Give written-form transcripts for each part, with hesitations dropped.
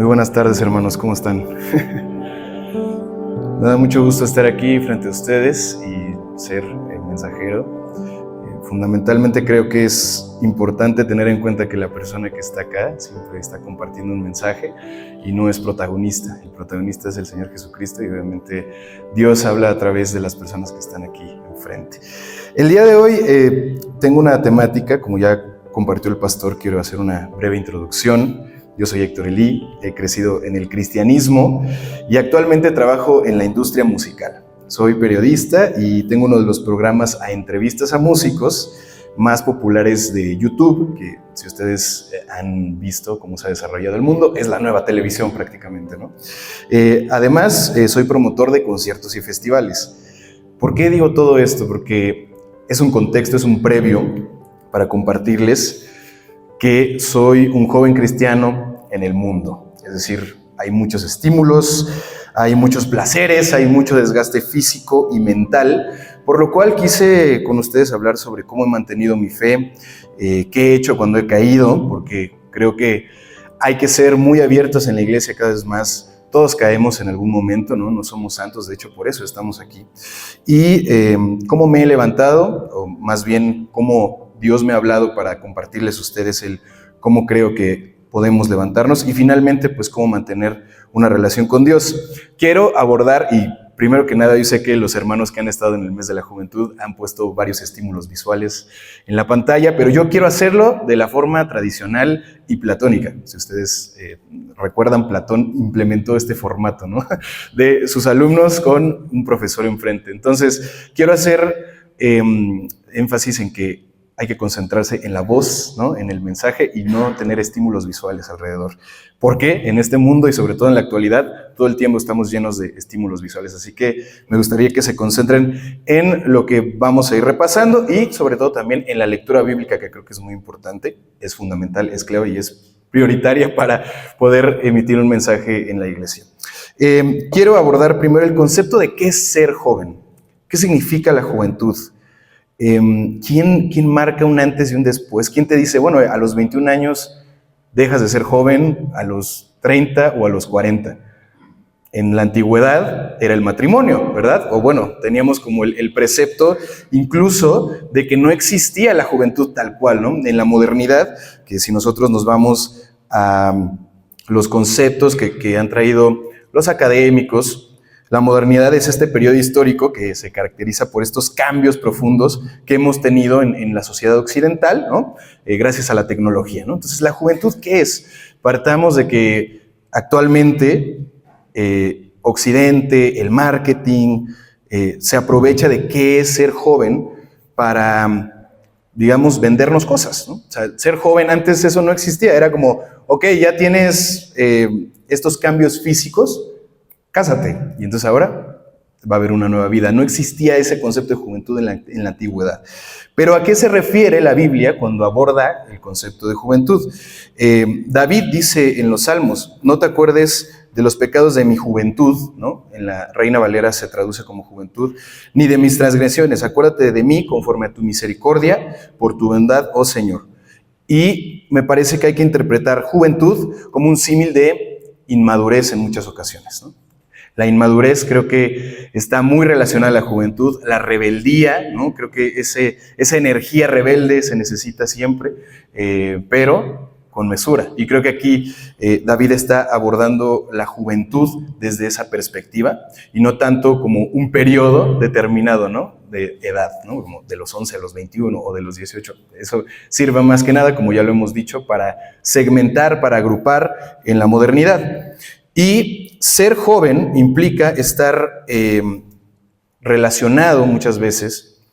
buenas tardes, hermanos, ¿cómo están? Me da mucho gusto estar aquí frente a ustedes y ser el mensajero. Fundamentalmente creo que es importante tener en cuenta que la persona que está acá siempre está compartiendo un mensaje y no es protagonista. El protagonista es el Señor Jesucristo y obviamente Dios habla a través de las personas que están aquí enfrente. El día de hoy tengo una temática, como ya compartió el pastor, quiero hacer una breve introducción. Yo soy Héctor Elí, he crecido en el cristianismo y actualmente trabajo en la industria musical. Soy periodista y tengo uno de los programas a entrevistas a músicos más populares de YouTube, que si ustedes han visto cómo se ha desarrollado el mundo, es la nueva televisión prácticamente, ¿no? Además, soy promotor de conciertos y festivales. ¿Por qué digo todo esto? Porque es un contexto, es un previo para compartirles que soy un joven cristiano en el mundo. Es decir, hay muchos estímulos, hay muchos placeres, hay mucho desgaste físico y mental, por lo cual quise con ustedes hablar sobre cómo he mantenido mi fe, qué he hecho cuando he caído, porque creo que hay que ser muy abiertos en la iglesia cada vez más. Todos caemos en algún momento, ¿no? No somos santos, de hecho por eso estamos aquí. Y cómo me he levantado, o más bien cómo Dios me ha hablado para compartirles a ustedes cómo creo que podemos levantarnos y finalmente pues cómo mantener una relación con Dios. Quiero abordar, y primero que nada yo sé que los hermanos que han estado en el mes de la juventud han puesto varios estímulos visuales en la pantalla, pero yo quiero hacerlo de la forma tradicional y platónica. Si ustedes recuerdan, Platón implementó este formato, ¿no? De sus alumnos con un profesor enfrente. Entonces quiero hacer énfasis en que hay que concentrarse en la voz, ¿no? En el mensaje y no tener estímulos visuales alrededor. Porque en este mundo y sobre todo en la actualidad, todo el tiempo estamos llenos de estímulos visuales. Así que me gustaría que se concentren en lo que vamos a ir repasando y sobre todo también en la lectura bíblica, que creo que es muy importante, es fundamental, es clave y es prioritaria para poder emitir un mensaje en la iglesia. Quiero abordar primero el concepto de qué es ser joven. ¿Qué significa la juventud? ¿Quién marca un antes y un después? ¿Quién te dice, bueno, a los 21 años dejas de ser joven, a los 30 o a los 40? En la antigüedad era el matrimonio, ¿verdad? O bueno, teníamos como el precepto incluso de que no existía la juventud tal cual, ¿no? En la modernidad, que si nosotros nos vamos a los conceptos que han traído los académicos, la modernidad es este periodo histórico que se caracteriza por estos cambios profundos que hemos tenido en la sociedad occidental, ¿no? Gracias a la tecnología, ¿no? Entonces, ¿la juventud qué es? Partamos de que actualmente Occidente, el marketing, se aprovecha de qué es ser joven para, digamos, vendernos cosas, ¿no? O sea, ser joven antes eso no existía, era como, ok, ya tienes estos cambios físicos, cásate. Y entonces ahora va a haber una nueva vida. No existía ese concepto de juventud en la antigüedad. Pero ¿a qué se refiere la Biblia cuando aborda el concepto de juventud? David dice en los Salmos, no te acuerdes de los pecados de mi juventud, ¿no? En la Reina Valera se traduce como juventud, ni de mis transgresiones. Acuérdate de mí conforme a tu misericordia, por tu bondad, oh Señor. Y me parece que hay que interpretar juventud como un símil de inmadurez en muchas ocasiones, ¿no? La inmadurez creo que está muy relacionada a la juventud, la rebeldía, ¿no? Creo que esa energía rebelde se necesita siempre, pero con mesura. Y creo que aquí David está abordando la juventud desde esa perspectiva y no tanto como un periodo determinado, ¿no? De edad, ¿no? Como de los 11 a los 21 o de los 18. Eso sirve más que nada, como ya lo hemos dicho, para segmentar, para agrupar en la modernidad. Y ser joven implica estar relacionado muchas veces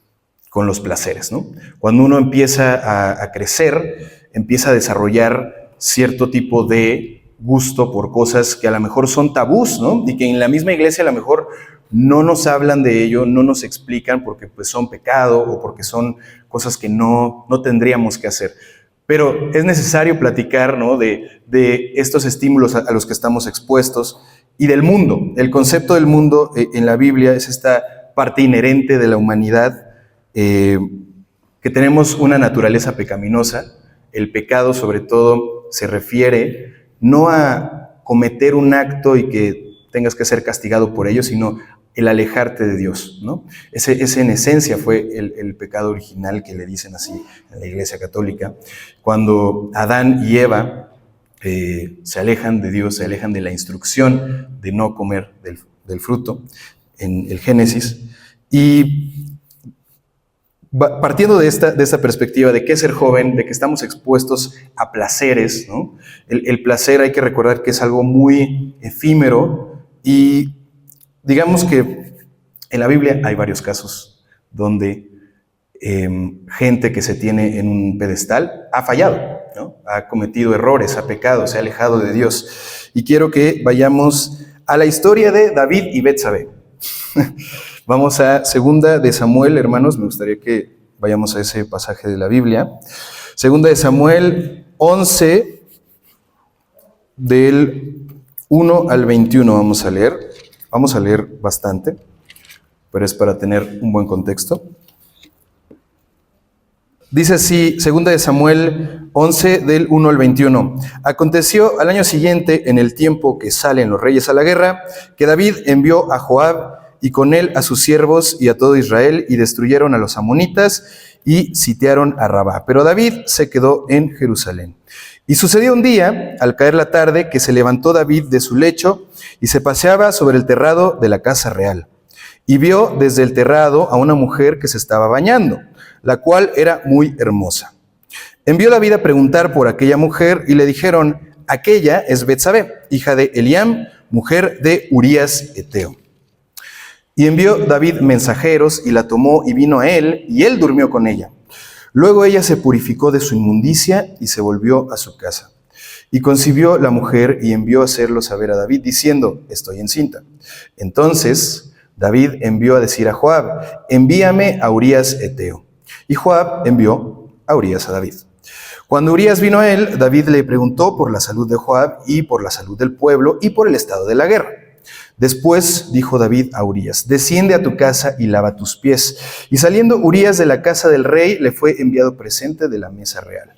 con los placeres, ¿no? Cuando uno empieza a crecer, empieza a desarrollar cierto tipo de gusto por cosas que a lo mejor son tabús, ¿no? Y que en la misma iglesia a lo mejor no nos hablan de ello, no nos explican porque pues son pecado o porque son cosas que no tendríamos que hacer. Pero es necesario platicar, ¿no? de estos estímulos a los que estamos expuestos y del mundo. El concepto del mundo en la Biblia es esta parte inherente de la humanidad, que tenemos una naturaleza pecaminosa. El pecado, sobre todo, se refiere no a cometer un acto y que tengas que ser castigado por ello, sino el alejarte de Dios, ¿no? Ese en esencia fue el pecado original, que le dicen así en la Iglesia Católica. Cuando Adán y Eva se alejan de Dios, se alejan de la instrucción de no comer del fruto, en el Génesis, y partiendo de esta perspectiva de qué es ser joven, de que estamos expuestos a placeres, ¿no? El placer, hay que recordar que es algo muy efímero, y digamos que en la Biblia hay varios casos donde gente que se tiene en un pedestal ha fallado, ¿no? Ha cometido errores, ha pecado, se ha alejado de Dios. Y quiero que vayamos a la historia de David y Betsabé. Vamos a 2 de Samuel, hermanos, me gustaría que vayamos a ese pasaje de la Biblia. 2 de Samuel 11, del 1 al 21 vamos a leer. Vamos a leer bastante, pero es para tener un buen contexto. Dice así, 2 de Samuel 11, del 1 al 21. Aconteció al año siguiente, en el tiempo que salen los reyes a la guerra, que David envió a Joab y con él a sus siervos y a todo Israel, y destruyeron a los amonitas y sitiaron a Rabá. Pero David se quedó en Jerusalén. Y sucedió un día, al caer la tarde, que se levantó David de su lecho y se paseaba sobre el terrado de la casa real. Y vio desde el terrado a una mujer que se estaba bañando, la cual era muy hermosa. Envió David a preguntar por aquella mujer y le dijeron: aquella es Betsabé, hija de Eliam, mujer de Urías Eteo. Y envió David mensajeros y la tomó y vino a él, y él durmió con ella. Luego ella se purificó de su inmundicia y se volvió a su casa. Y concibió la mujer y envió a hacerlo saber a David, diciendo: estoy encinta. Entonces David envió a decir a Joab: envíame a Urías Eteo. Y Joab envió a Urías a David. Cuando Urías vino a él, David le preguntó por la salud de Joab y por la salud del pueblo y por el estado de la guerra. Después dijo David a Urías: desciende a tu casa y lava tus pies. Y saliendo Urías de la casa del rey, le fue enviado presente de la mesa real.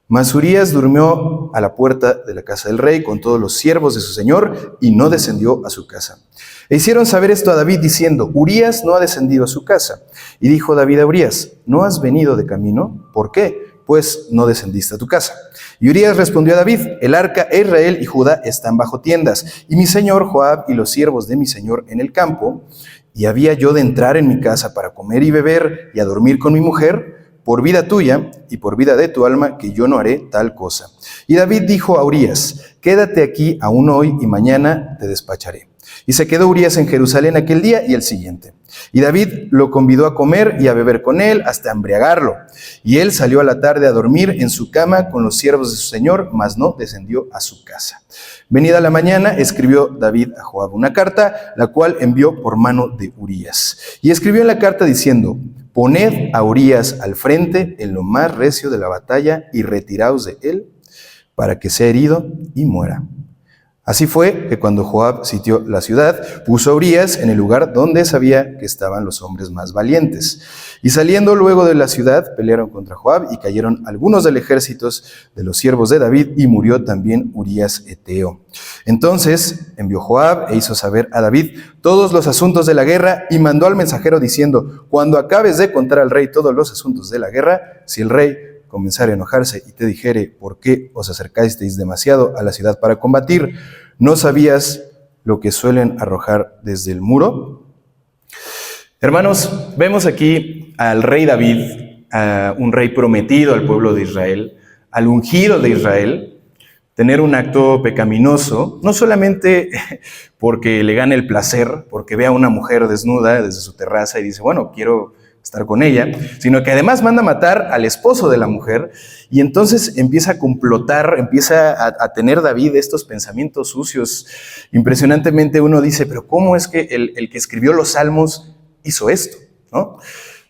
Mas Urías durmió a la puerta de la casa del rey con todos los siervos de su señor y no descendió a su casa. E hicieron saber esto a David diciendo: Urías no ha descendido a su casa. Y dijo David a Urías: ¿no has venido de camino? ¿Por qué? Pues no descendiste a tu casa. Y Urías respondió a David: el arca e Israel y Judá están bajo tiendas, y mi señor Joab y los siervos de mi señor en el campo. Y había yo de entrar en mi casa para comer y beber y a dormir con mi mujer, por vida tuya y por vida de tu alma, que yo no haré tal cosa. Y David dijo a Urías: quédate aquí aún hoy y mañana te despacharé. Y se quedó Urías en Jerusalén aquel día y el siguiente. Y David lo convidó a comer y a beber con él hasta embriagarlo. Y él salió a la tarde a dormir en su cama con los siervos de su señor, mas no descendió a su casa. Venida la mañana, escribió David a Joab una carta, la cual envió por mano de Urías. Y escribió en la carta diciendo: poned a Urías al frente en lo más recio de la batalla y retiraos de él, para que sea herido y muera. Así fue que cuando Joab sitió la ciudad, puso a Urías en el lugar donde sabía que estaban los hombres más valientes. Y saliendo luego de la ciudad, pelearon contra Joab y cayeron algunos del ejército de los siervos de David, y murió también Urías Eteo. Entonces envió Joab e hizo saber a David todos los asuntos de la guerra, y mandó al mensajero diciendo: cuando acabes de contar al rey todos los asuntos de la guerra, si el rey comenzar a enojarse y te dijere: ¿por qué os acercasteis demasiado a la ciudad para combatir? ¿No sabías lo que suelen arrojar desde el muro? Hermanos, vemos aquí al rey David, a un rey prometido al pueblo de Israel, al ungido de Israel, tener un acto pecaminoso, no solamente porque le gane el placer, porque ve a una mujer desnuda desde su terraza y dice: bueno, quiero estar con ella, sino que además manda matar al esposo de la mujer, y entonces empieza a complotar, empieza a tener David estos pensamientos sucios. Impresionantemente uno dice: pero ¿cómo es que el que escribió los salmos hizo esto? ¿No?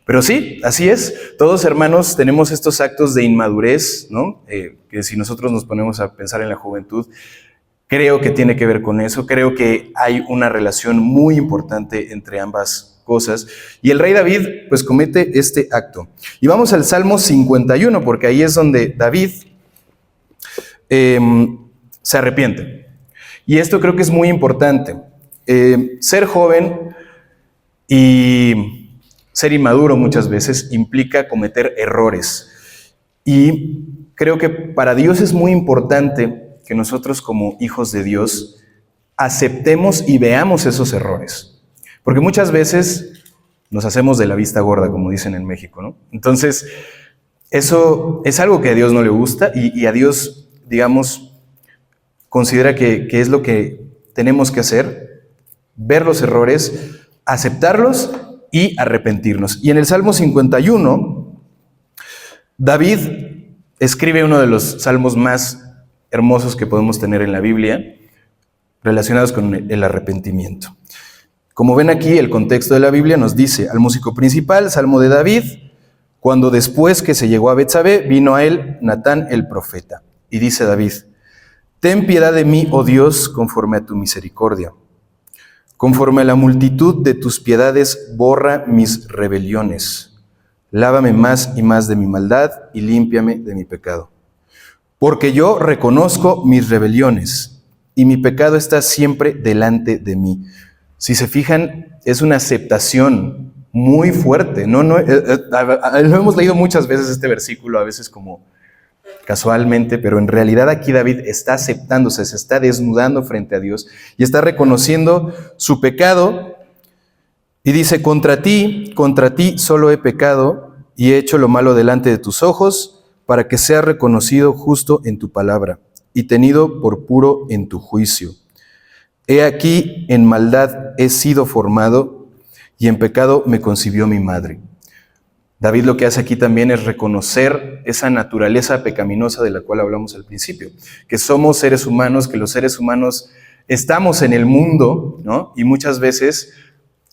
Pero sí, así es. Todos, hermanos, tenemos estos actos de inmadurez, ¿no? Que si nosotros nos ponemos a pensar en la juventud, creo que tiene que ver con eso. Creo que hay una relación muy importante entre ambas cosas. Y el rey David, pues, comete este acto. Y vamos al Salmo 51, porque ahí es donde David se arrepiente. Y esto creo que es muy importante. Ser joven y ser inmaduro muchas veces implica cometer errores. Y creo que para Dios es muy importante que nosotros como hijos de Dios aceptemos y veamos esos errores. Porque muchas veces nos hacemos de la vista gorda, como dicen en México, ¿no? Entonces, eso es algo que a Dios no le gusta y a Dios, digamos, considera que es lo que tenemos que hacer, ver los errores, aceptarlos y arrepentirnos. Y en el Salmo 51, David escribe uno de los salmos más hermosos que podemos tener en la Biblia, relacionados con el arrepentimiento. Como ven aquí, el contexto de la Biblia nos dice, al músico principal, Salmo de David, cuando después que se llegó a Betsabé, vino a él Natán el profeta. Y dice David, ten piedad de mí, oh Dios, conforme a tu misericordia. Conforme a la multitud de tus piedades, borra mis rebeliones. Lávame más y más de mi maldad y límpiame de mi pecado. Porque yo reconozco mis rebeliones y mi pecado está siempre delante de mí. Si se fijan, es una aceptación muy fuerte. Lo hemos leído muchas veces este versículo, a veces como casualmente, pero en realidad aquí David está aceptándose, se está desnudando frente a Dios y está reconociendo su pecado y dice, contra ti solo he pecado y he hecho lo malo delante de tus ojos para que sea reconocido justo en tu palabra y tenido por puro en tu juicio. He aquí, en maldad he sido formado y en pecado me concibió mi madre. David lo que hace aquí también es reconocer esa naturaleza pecaminosa de la cual hablamos al principio, que somos seres humanos, que los seres humanos estamos en el mundo, ¿no? Y muchas veces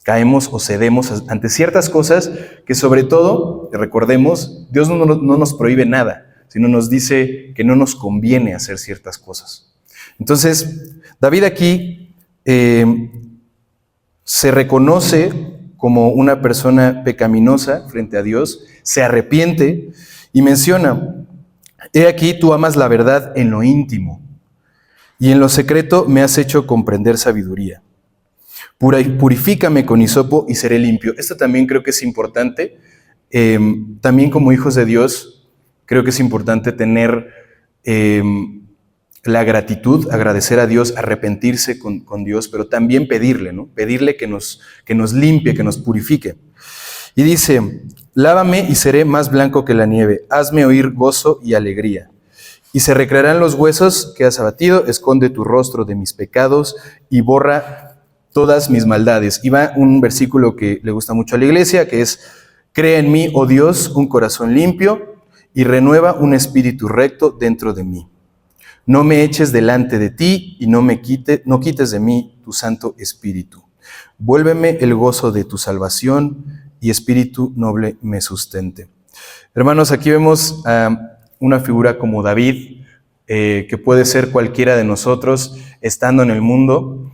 caemos o cedemos ante ciertas cosas que sobre todo, recordemos, Dios no nos prohíbe nada, sino nos dice que no nos conviene hacer ciertas cosas. Entonces, David aquí se reconoce como una persona pecaminosa frente a Dios, se arrepiente y menciona, he aquí tú amas la verdad en lo íntimo y en lo secreto me has hecho comprender sabiduría. Purifícame con hisopo y seré limpio. Esto también creo que es importante. También como hijos de Dios, creo que es importante tener la gratitud, agradecer a Dios, arrepentirse con Dios, pero también pedirle, ¿no? Pedirle que nos limpie, que nos purifique. Y dice, lávame y seré más blanco que la nieve, hazme oír gozo y alegría. Y se recrearán los huesos que has abatido, esconde tu rostro de mis pecados y borra todas mis maldades. Y va un versículo que le gusta mucho a la iglesia, que es, crea en mí, oh Dios, un corazón limpio y renueva un espíritu recto dentro de mí. No me eches delante de ti y no quites de mí tu santo espíritu. Vuélveme el gozo de tu salvación y espíritu noble me sustente. Hermanos, aquí vemos a una figura como David, que puede ser cualquiera de nosotros estando en el mundo,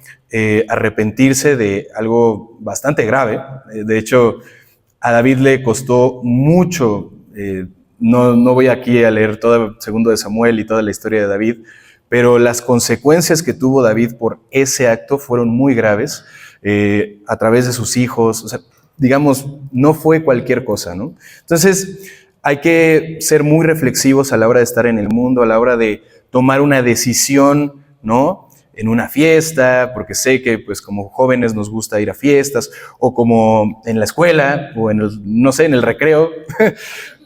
arrepentirse de algo bastante grave. De hecho, a David le costó mucho. No voy aquí a leer todo Segundo de Samuel y toda la historia de David, pero las consecuencias que tuvo David por ese acto fueron muy graves, a través de sus hijos, o sea, digamos, no fue cualquier cosa, ¿no? Entonces, hay que ser muy reflexivos a la hora de estar en el mundo, a la hora de tomar una decisión, ¿no? En una fiesta, porque sé que pues como jóvenes nos gusta ir a fiestas, o como en la escuela, o en el recreo,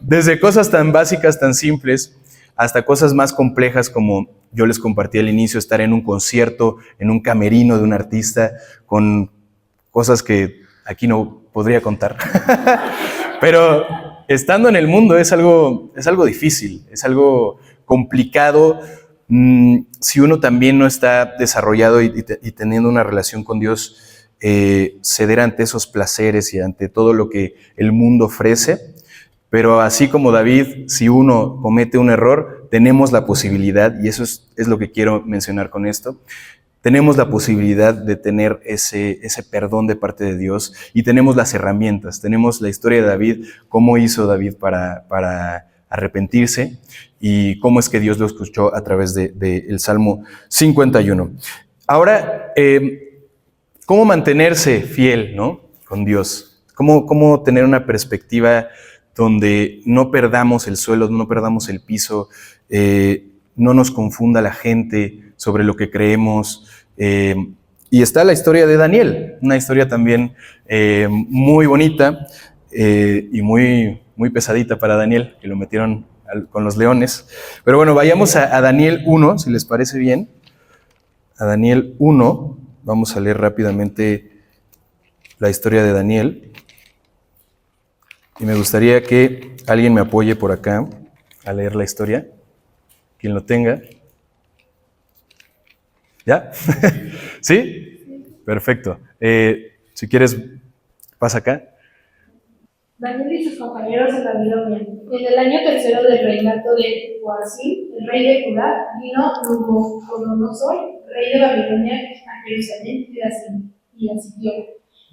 desde cosas tan básicas, tan simples, hasta cosas más complejas como yo les compartí al inicio, estar en un concierto, en un camerino de un artista, con cosas que aquí no podría contar. Pero estando en el mundo es algo difícil, es algo complicado. Si uno también no está desarrollado y teniendo una relación con Dios, ceder ante esos placeres y ante todo lo que el mundo ofrece. Pero así como David, si uno comete un error, tenemos la posibilidad, y eso es lo que quiero mencionar con esto, tenemos la posibilidad de tener ese perdón de parte de Dios y tenemos las herramientas, tenemos la historia de David, cómo hizo David para arrepentirse y cómo es que Dios lo escuchó a través del Salmo 51. Ahora, ¿cómo mantenerse fiel, ¿no? Con Dios? ¿Cómo tener una perspectiva donde no perdamos el suelo, no perdamos el piso, no nos confunda la gente sobre lo que creemos? Y está la historia de Daniel, una historia también muy bonita y muy pesadita para Daniel, que lo metieron con los leones. Pero bueno, vayamos a Daniel 1, si les parece bien. A Daniel 1, vamos a leer rápidamente la historia de Daniel. Y me gustaría que alguien me apoye por acá a leer la historia. Quien lo tenga. ¿Ya? ¿Sí? Perfecto. Si quieres, pasa acá. Daniel y sus compañeros en Babilonia. En el año tercero del reinato de Joacim, el rey de Judá, vino Nabucodonosor, rey de Babilonia, a Jerusalén y la sitió.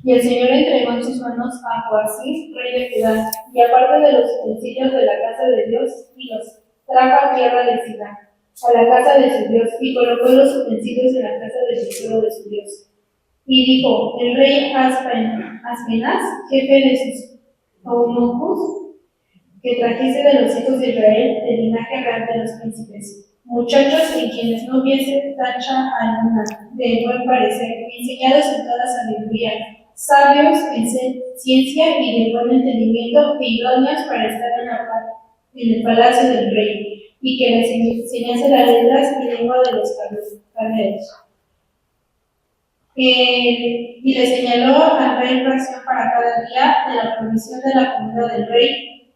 Y el Señor entregó en sus manos a Joacim, rey de Judá, y aparte de los utensilios de la casa de Dios, y los trajo a tierra de Sidón, a la casa de su Dios, y colocó los utensilios en la casa del tesoro de su Dios. Y dijo el rey Aspenaz, jefe de sus eunucos, que trajese de los hijos de Israel el linaje real de los príncipes, muchachos en quienes no hubiese tacha alguna, de buen parecer, enseñados en toda sabiduría, sabios en ciencia y de buen entendimiento, e idóneos para estar en el palacio del rey, y que les enseñase las letras y lengua de los caldeos. Y le señaló al rey ración para cada día de la provisión de la comida del rey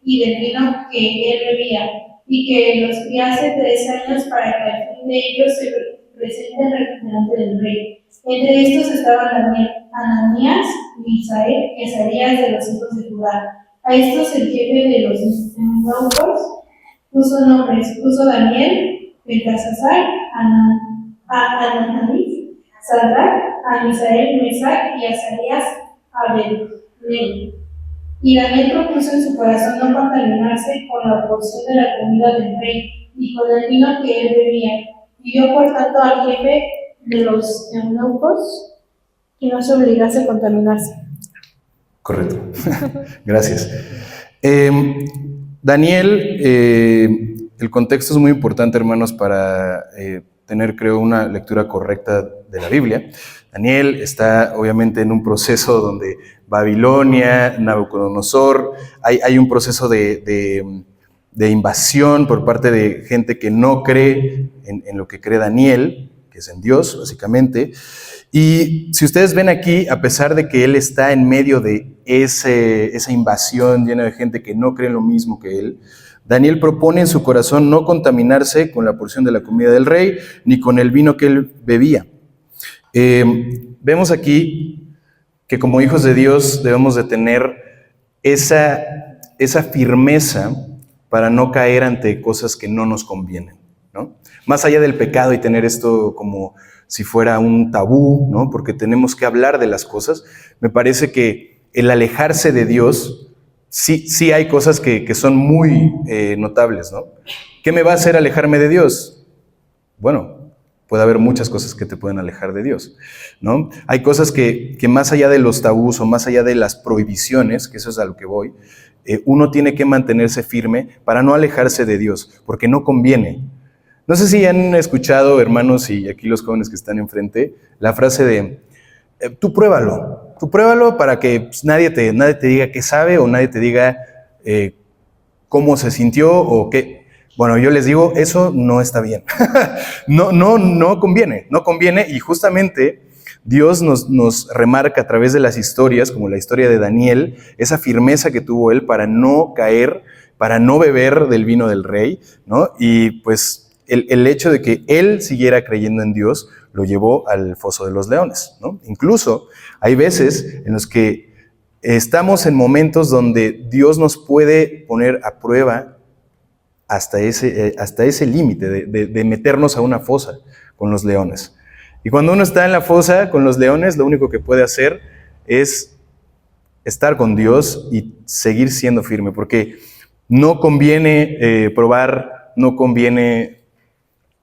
y del vino que él bebía, y que los criase 3 años para que al fin de ellos se presenten delante del rey. Entre estos estaban Daniel, Ananías, Misael y Azarías de los hijos de Judá. A estos el jefe de los eunucos puso nombres, puso Daniel, Beltasazar, Ananías, Sadrach, a Misael, Mesac y Azarías, Abednego. Y Daniel propuso en su corazón no contaminarse con la porción de la comida del rey y con el vino que él bebía. Y dio por tanto al jefe de los eunucos que no se obligase a contaminarse. Correcto. Gracias. Daniel, el contexto es muy importante, hermanos, para tener, creo, una lectura correcta de la Biblia. Daniel está obviamente en un proceso donde Babilonia, Nabucodonosor, hay un proceso de invasión por parte de gente que no cree en lo que cree Daniel, que es en Dios, básicamente. Y si ustedes ven aquí, a pesar de que él está en medio de esa invasión llena de gente que no cree en lo mismo que él, Daniel propone en su corazón no contaminarse con la porción de la comida del rey, ni con el vino que él bebía. Vemos aquí que como hijos de Dios debemos de tener esa firmeza para no caer ante cosas que no nos convienen, ¿no? Más allá del pecado y tener esto como si fuera un tabú, ¿no? Porque tenemos que hablar de las cosas, me parece que el alejarse de Dios, sí hay cosas que son muy notables, ¿no? ¿Qué me va a hacer alejarme de Dios? Bueno, puede haber muchas cosas que te pueden alejar de Dios, ¿no? Hay cosas que más allá de los tabús o más allá de las prohibiciones, que eso es a lo que voy, uno tiene que mantenerse firme para no alejarse de Dios, porque no conviene. No sé si han escuchado, hermanos, y aquí los jóvenes que están enfrente, la frase de, tú pruébalo para que pues, nadie te diga qué sabe o nadie te diga cómo se sintió o qué. Bueno, yo les digo, eso no está bien. no conviene y justamente Dios nos remarca a través de las historias, como la historia de Daniel, esa firmeza que tuvo él para no caer, para no beber del vino del rey, ¿no? Y pues el hecho de que él siguiera creyendo en Dios lo llevó al foso de los leones, ¿no? Incluso hay veces en los que estamos en momentos donde Dios nos puede poner a prueba hasta ese límite de meternos a una fosa con los leones. Y cuando uno está en la fosa con los leones, lo único que puede hacer es estar con Dios y seguir siendo firme, porque no conviene probar, no conviene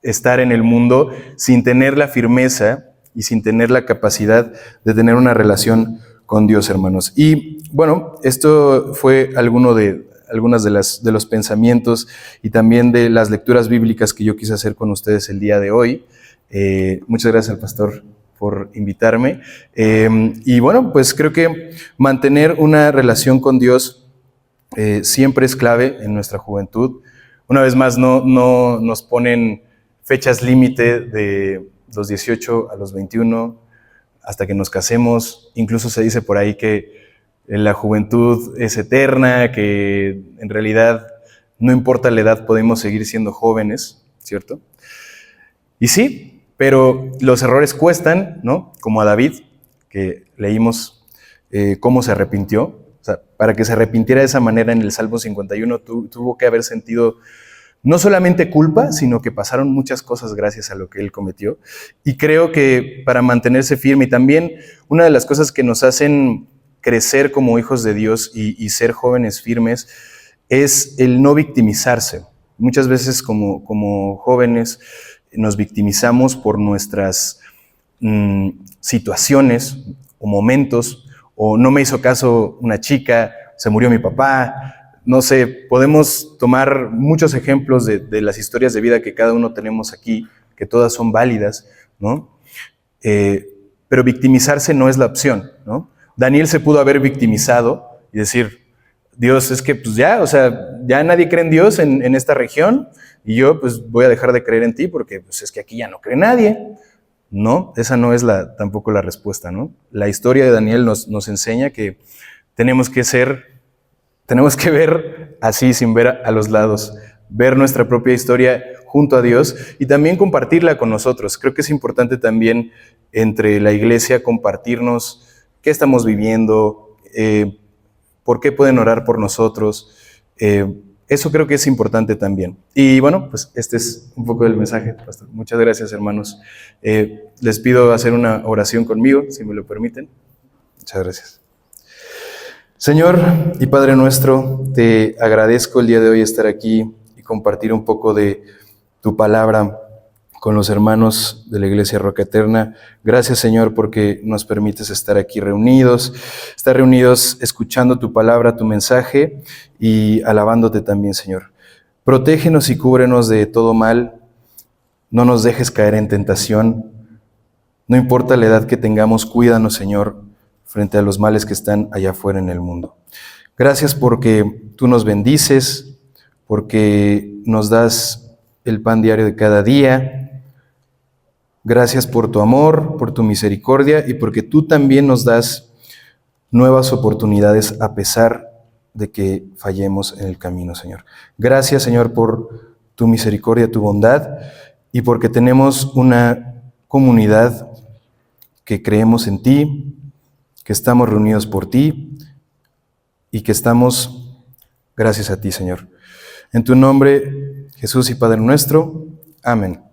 estar en el mundo sin tener la firmeza y sin tener la capacidad de tener una relación con Dios, hermanos. Y bueno, esto fue algunas de los pensamientos y también de las lecturas bíblicas que yo quise hacer con ustedes el día de hoy. Muchas gracias al pastor por invitarme. Y bueno, pues creo que mantener una relación con Dios siempre es clave en nuestra juventud. Una vez más, no nos ponen fechas límite de los 18 a los 21 hasta que nos casemos. Incluso se dice por ahí que la juventud es eterna, que en realidad no importa la edad, podemos seguir siendo jóvenes, ¿cierto? Y sí, pero los errores cuestan, ¿no? Como a David, que leímos cómo se arrepintió. O sea, para que se arrepintiera de esa manera en el Salmo 51 tuvo que haber sentido no solamente culpa, sino que pasaron muchas cosas gracias a lo que él cometió. Y creo que para mantenerse firme, y también una de las cosas que nos hacen crecer como hijos de Dios y ser jóvenes firmes, es el no victimizarse. Muchas veces como jóvenes nos victimizamos por nuestras situaciones o momentos, o no me hizo caso una chica, se murió mi papá. No sé, podemos tomar muchos ejemplos de las historias de vida que cada uno tenemos aquí, que todas son válidas, ¿no? Pero victimizarse no es la opción, ¿no? Daniel se pudo haber victimizado y decir, Dios, es que pues ya, o sea, ya nadie cree en Dios en esta región y yo pues voy a dejar de creer en ti porque pues es que aquí ya no cree nadie. No, esa no es tampoco la respuesta, ¿no? La historia de Daniel nos enseña que tenemos que ver así sin ver a los lados, ver nuestra propia historia junto a Dios y también compartirla con nosotros. Creo que es importante también entre la iglesia compartirnos qué estamos viviendo, por qué pueden orar por nosotros. Eso creo que es importante también. Y bueno, pues este es un poco del mensaje, pastor. Muchas gracias, hermanos. Les pido hacer una oración conmigo, si me lo permiten. Muchas gracias. Señor y Padre nuestro, te agradezco el día de hoy estar aquí y compartir un poco de tu palabra con los hermanos de la Iglesia Roca Eterna. Gracias, Señor, porque nos permites estar aquí reunidos, escuchando tu palabra, tu mensaje y alabándote también, Señor. Protégenos y cúbrenos de todo mal, no nos dejes caer en tentación, no importa la edad que tengamos, cuídanos, Señor, frente a los males que están allá afuera en el mundo. Gracias porque tú nos bendices, porque nos das el pan diario de cada día. Gracias por tu amor, por tu misericordia y porque tú también nos das nuevas oportunidades a pesar de que fallemos en el camino, Señor. Gracias, Señor, por tu misericordia, tu bondad y porque tenemos una comunidad que creemos en ti, que estamos reunidos por ti y que estamos gracias a ti, Señor. En tu nombre, Jesús y Padre nuestro. Amén.